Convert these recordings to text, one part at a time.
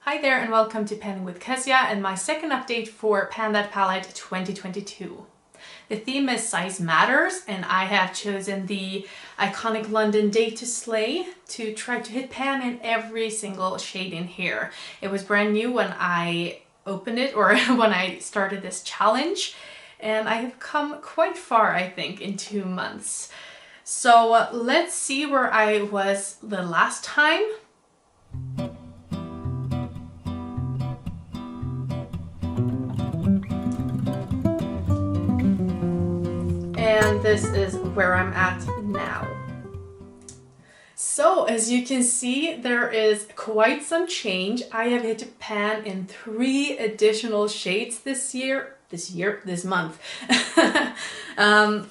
Hi there and welcome to Panning with Kezia and my second update for Pan That Palette 2022. The theme is Size Matters and I have chosen the iconic London Day to Slay to try to hit pan in every single shade in here. It was brand new when I opened it or when I started this challenge, and I have come quite far, I think, in 2 months. So let's see where I was the last time. And this is where I'm at now. So as you can see, there is quite some change. I have hit pan in 3 additional shades this month.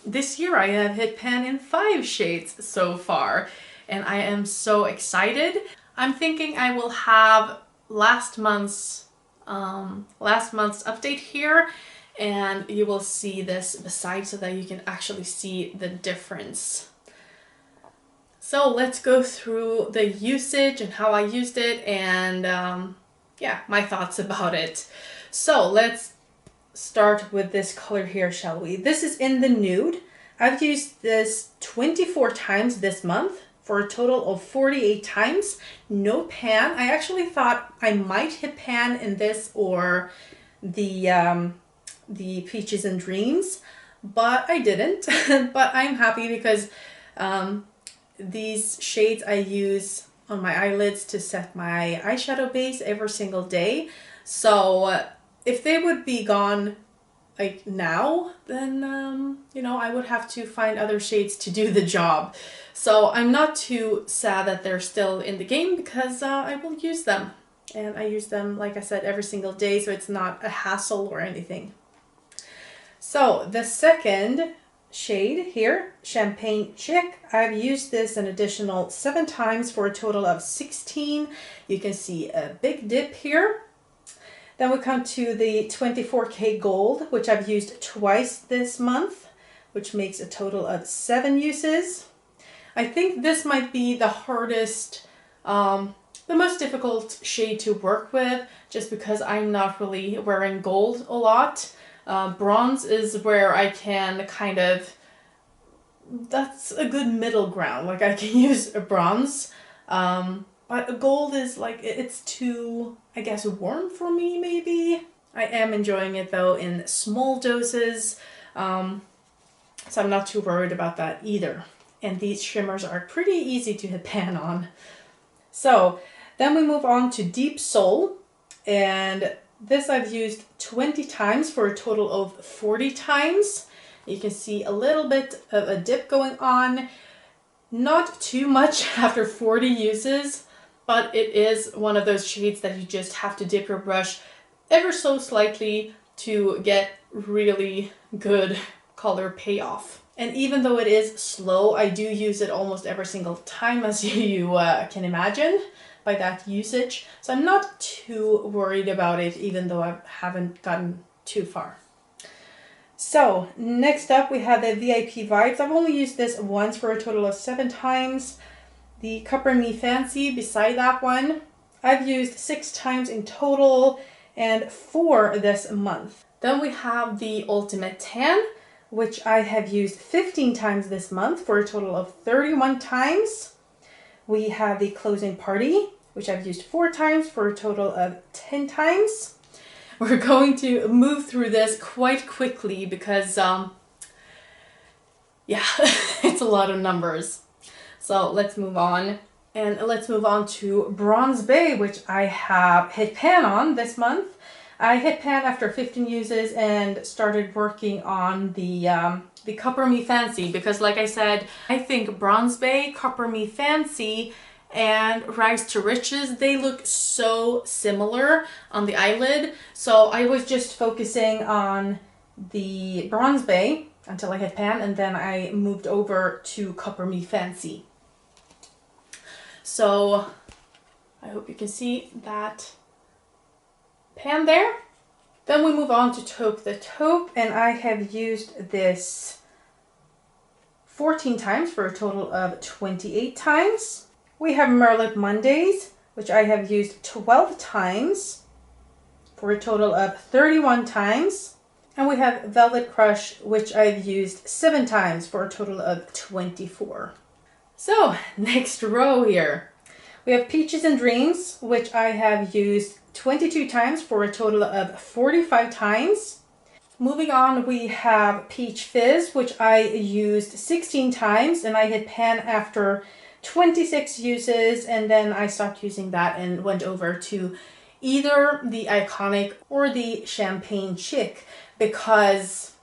This year I have hit pan in 5 shades so far, and I am so excited. I'm thinking I will have last month's update here, and you will see this beside so that you can actually see the difference. So let's go through the usage and how I used it and yeah, my thoughts about it. So let's start with this color here, shall we? This is in the nude. I've used this 24 times this month for a total of 48 times. No pan. I actually thought I might hit pan in this or the Peaches and Dreams, but I didn't. But I'm happy because these shades I use on my eyelids to set my eyeshadow base every single day. So if they would be gone like now, then you know, I would have to find other shades to do the job. So I'm not too sad that they're still in the game because I will use them. And I use them, like I said, every single day, so it's not a hassle or anything. So the second shade here, Champagne Chick, I've used this an additional 7 times for a total of 16. You can see a big dip here. Then we come to the 24K Gold, which I've used twice this month, which makes a total of 7 uses. I think this might be the hardest, the most difficult shade to work with, just because I'm not really wearing gold a lot. Bronze is where I can kind of, that's a good middle ground. Like I can use a bronze, but gold is like, it's too, I guess, warm for me maybe. I am enjoying it though in small doses, so I'm not too worried about that either. And these shimmers are pretty easy to hit pan on. So then we move on to Deep Soul, and this I've used 20 times for a total of 40 times. You can see a little bit of a dip going on. Not too much after 40 uses, but it is one of those shades that you just have to dip your brush ever so slightly to get really good color payoff. And even though it is slow, I do use it almost every single time, as you can imagine by that usage. So I'm not too worried about it, even though I haven't gotten too far. So next up we have the VIP Vibes. I've only used this once for a total of 7 times. The Copper Me Fancy beside that one, I've used 6 times in total and 4 this month. Then we have the Ultimate Tan, which I have used 15 times this month for a total of 31 times. We have the Closing Party, which I've used 4 times for a total of 10 times. We're going to move through this quite quickly because, yeah, it's a lot of numbers. So let's move on. And let's move on to Bronze Bay, which I have hit pan on this month. I hit pan after 15 uses and started working on the Copper Me Fancy because, like I said, I think Bronze Bay, Copper Me Fancy, and Rise to Riches, they look so similar on the eyelid. So I was just focusing on the Bronze Bay until I hit pan, and then I moved over to Copper Me Fancy. So I hope you can see that pan there. Then we move on to Taupe the Taupe, and I have used this 14 times for a total of 28 times. We have Merlot Mondays, which I have used 12 times for a total of 31 times. And we have Velvet Crush, which I've used 7 times for a total of 24. So, next row here. We have Peaches and Dreams, which I have used 22 times for a total of 45 times. Moving on, we have Peach Fizz, which I used 16 times, and I hit pan after 26 uses, and then I stopped using that and went over to either the Iconic or the Champagne Chick because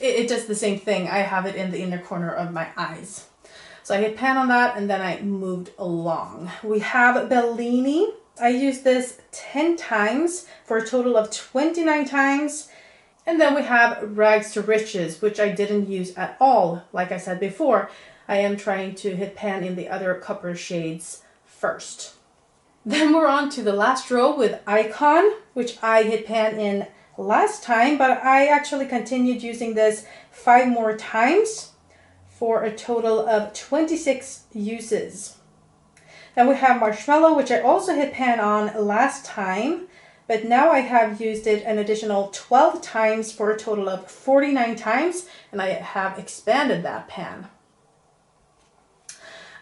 it does the same thing. I have it in the inner corner of my eyes. So I hit pan on that and then I moved along. We have Bellini. I used this 10 times for a total of 29 times. And then we have Rags to Riches, which I didn't use at all. Like I said before, I am trying to hit pan in the other copper shades first. Then we're on to the last row with Icon, which I hit pan in last time, but I actually continued using this 5 more times for a total of 26 uses. Then we have Marshmallow, which I also hit pan on last time, but now I have used it an additional 12 times for a total of 49 times, and I have expanded that pan.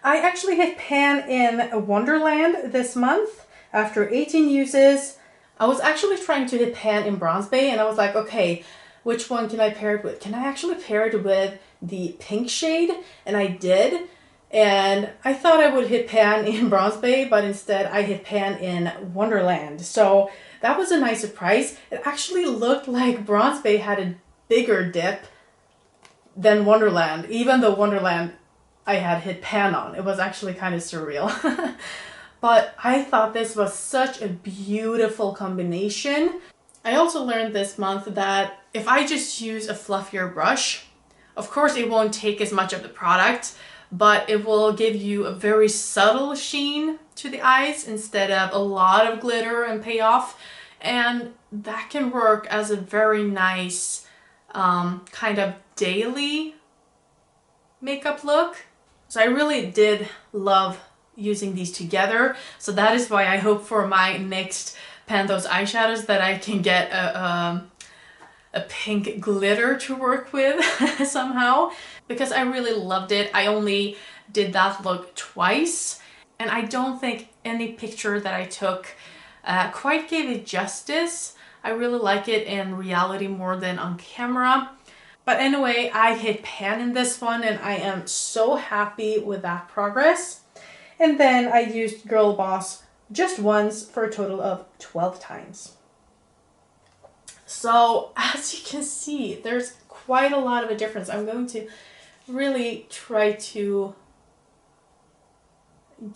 I actually hit pan in Wonderland this month after 18 uses. I was actually trying to hit pan in Bronze Bay, and I was like, okay, which one can I pair it with? Can I actually pair it with the pink shade? And I did. And I thought I would hit pan in Bronze Bay, but instead I hit pan in Wonderland. So that was a nice surprise. It actually looked like Bronze Bay had a bigger dip than Wonderland, even though Wonderland I had hit pan on. It was actually kind of surreal. But I thought this was such a beautiful combination. I also learned this month that if I just use a fluffier brush, of course it won't take as much of the product, but it will give you a very subtle sheen to the eyes instead of a lot of glitter and payoff. And that can work as a very nice kind of daily makeup look. So I really did love using these together. So that is why I hope for my next PANthose eyeshadows that I can get a pink glitter to work with somehow, because I really loved it. I only did that look twice, and I don't think any picture that I took quite gave it justice. I really like it in reality more than on camera. But anyway, I hit pan in this one and I am so happy with that progress. And then I used Girl Boss just once for a total of 12 times. So as you can see, there's quite a lot of a difference. I'm going to really try to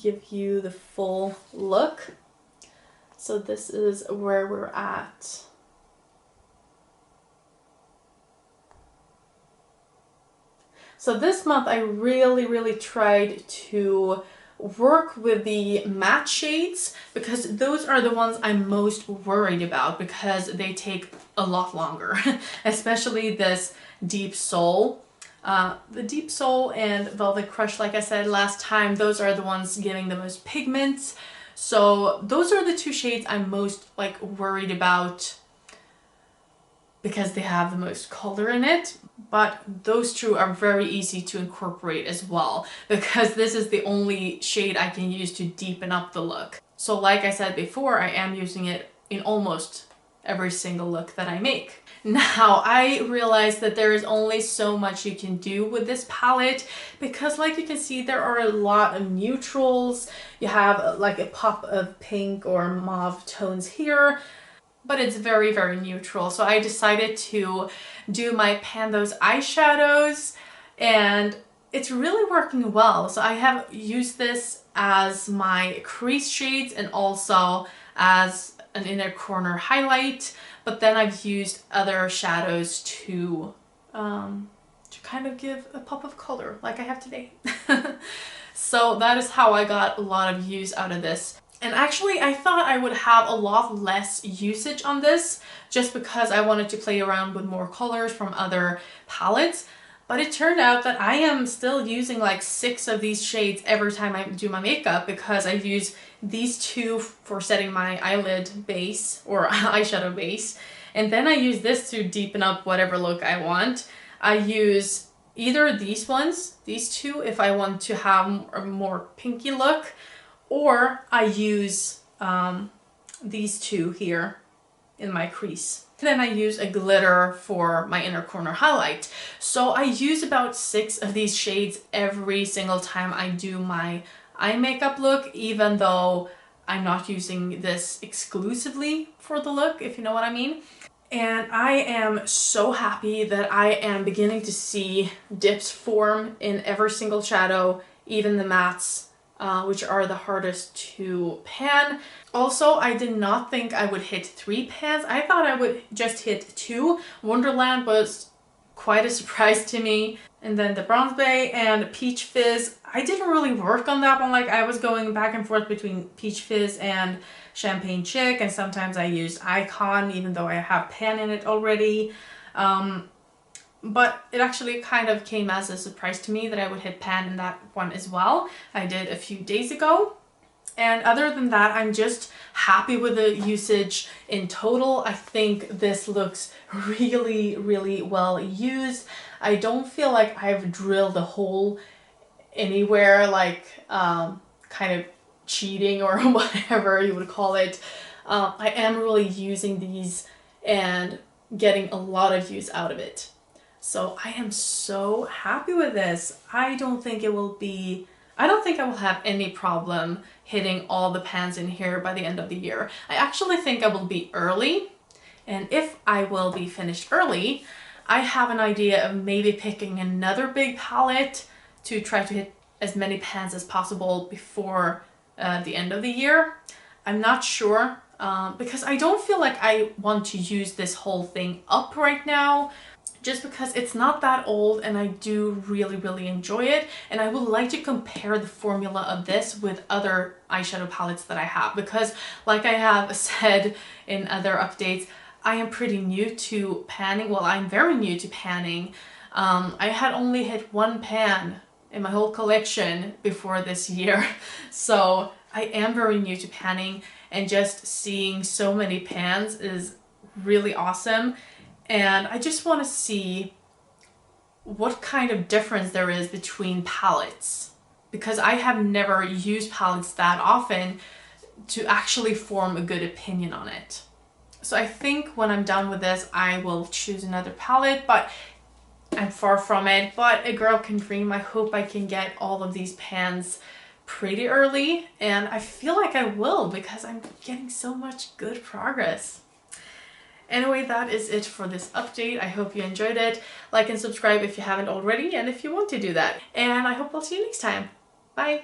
give you the full look. So this is where we're at. So this month I really tried to work with the matte shades because those are the ones I'm most worried about because they take a lot longer, especially this Deep Soul. The Deep Soul and Velvet Crush, like I said last time, those are the ones giving the most pigments. So those are the two shades I'm most worried about because they have the most color in it. But those two are very easy to incorporate as well because this is the only shade I can use to deepen up the look. So like I said before, I am using it in almost every single look that I make. Now I realize that there is only so much you can do with this palette because like you can see there are a lot of neutrals. You have like a pop of pink or mauve tones here, but it's very neutral. So I decided to do my PANthose eyeshadows and it's really working well. So I have used this as my crease shades and also as an inner corner highlight, but then I've used other shadows to kind of give a pop of color like I have today. So that is how I got a lot of use out of this. And actually I thought I would have a lot less usage on this just because I wanted to play around with more colors from other palettes. But it turned out that I am still using like 6 of these shades every time I do my makeup, because I use these 2 for setting my eyelid base or eyeshadow base. And then I use this to deepen up whatever look I want. I use either these ones, these 2, if I want to have a more pinky look, or I use these 2 here in my crease. Then I use a glitter for my inner corner highlight. So I use about 6 of these shades every single time I do my eye makeup look, even though I'm not using this exclusively for the look, if you know what I mean. And I am so happy that I am beginning to see dips form in every single shadow, even the mattes, which are the hardest to pan. Also, I did not think I would hit 3 pans. I thought I would just hit 2. Wonderland was quite a surprise to me. And then the Bronze Bay and Peach Fizz, I didn't really work on that one. Like, I was going back and forth between Peach Fizz and Champagne Chic, and sometimes I used Icon even though I have pan in it already. But it actually kind of came as a surprise to me that I would hit pan in that one as well. I did a few days ago. And other than that, I'm just happy with the usage in total. I think this looks really, really well used. I don't feel like I've drilled a hole anywhere, like kind of cheating or whatever you would call it. I am really using these and getting a lot of use out of it. So I am so happy with this. I don't think I will have any problem hitting all the pans in here by the end of the year. I actually think I will be early, and if I will be finished early, I have an idea of maybe picking another big palette to try to hit as many pans as possible before the end of the year. I'm not sure, because I don't feel like I want to use this whole thing up right now, just because it's not that old and I do really, really enjoy it. And I would like to compare the formula of this with other eyeshadow palettes that I have, because like I have said in other updates, I am pretty new to panning. Well, I'm very new to panning. I had only hit 1 pan in my whole collection before this year. So I am very new to panning, and just seeing so many pans is really awesome. And I just want to see what kind of difference there is between palettes, because I have never used palettes that often to actually form a good opinion on it. So I think when I'm done with this, I will choose another palette, but I'm far from it. But a girl can dream. I hope I can get all of these pans pretty early, and I feel like I will, because I'm getting so much good progress. Anyway, that is it for this update. I hope you enjoyed it. Like and subscribe if you haven't already, and if you want to do that. And I hope I'll see you next time. Bye!